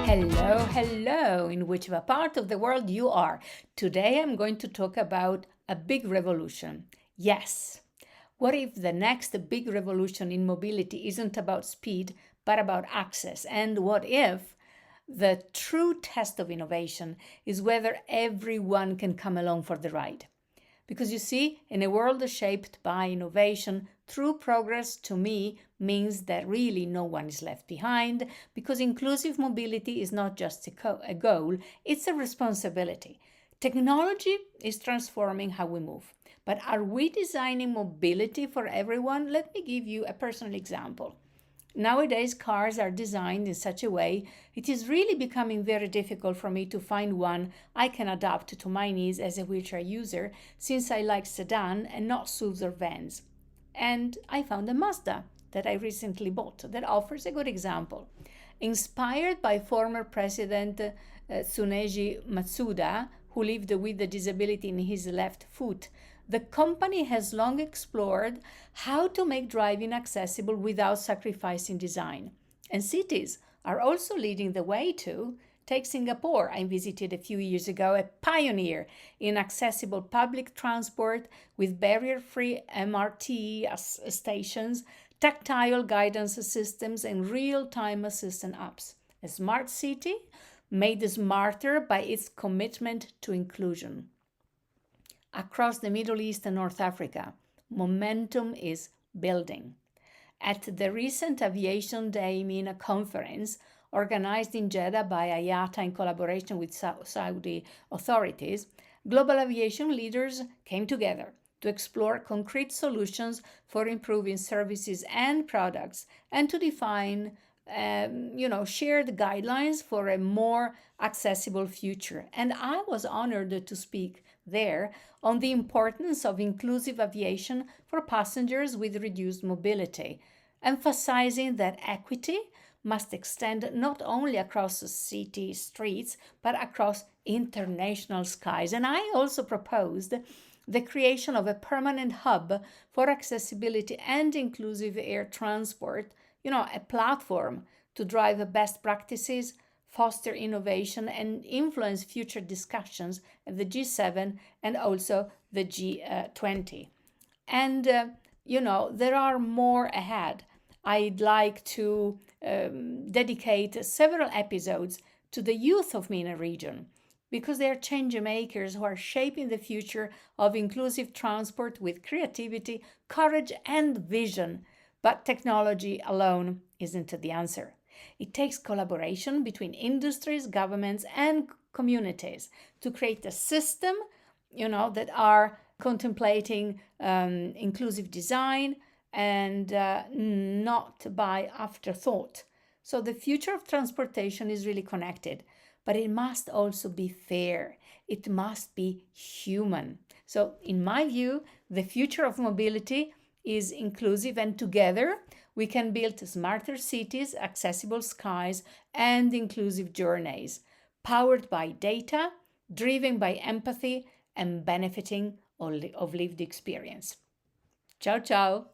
Hello, hello, in whichever part of the world you are. Today I'm going to talk about a big revolution. Yes, what if the next big revolution in mobility isn't about speed, but about access? And what if the true test of innovation is whether everyone can come along for the ride? Because you see, in a world shaped by innovation, true progress to me means that really no one is left behind, because inclusive mobility is not just a goal, it's a responsibility. Technology is transforming how we move. But are we designing mobility for everyone? Let me give you a personal example. Nowadays, cars are designed in such a way it is really becoming very difficult for me to find one I can adapt to my needs as a wheelchair user, since I like sedan and not SUVs or vans. And I found a Mazda that I recently bought that offers a good example. Inspired by former President Tsuneji Matsuda, who lived with a disability in his left foot, the company has long explored how to make driving accessible without sacrificing design. And cities are also leading the way too. Take Singapore, I visited a few years ago, a pioneer in accessible public transport with barrier-free MRT stations, tactile guidance systems, and real-time assistant apps. A smart city made smarter by its commitment to inclusion. Across the Middle East and North Africa, momentum is building. At the recent Aviation Day MENA conference, organized in Jeddah by IATA in collaboration with Saudi authorities, global aviation leaders came together to explore concrete solutions for improving services and products and to define shared guidelines for a more accessible future. And I was honored to speak there on the importance of inclusive aviation for passengers with reduced mobility, emphasizing that equity must extend not only across city streets, but across international skies. And I also proposed the creation of a permanent hub for accessibility and inclusive air transport, a platform to drive best practices, foster innovation, and influence future discussions at the G7 and also the G20. And, there are more ahead. I'd like to dedicate several episodes to the youth of MENA region, because they are change makers who are shaping the future of inclusive transport with creativity, courage, and vision. But technology alone isn't the answer. It takes collaboration between industries, governments, and communities to create a system, that are contemplating inclusive design and not by afterthought. So the future of transportation is really connected, but it must also be fair. It must be human. So in my view, the future of mobility is inclusive, and together we can build smarter cities, accessible skies, and inclusive journeys, powered by data, driven by empathy, and benefiting of lived experience. Ciao, ciao.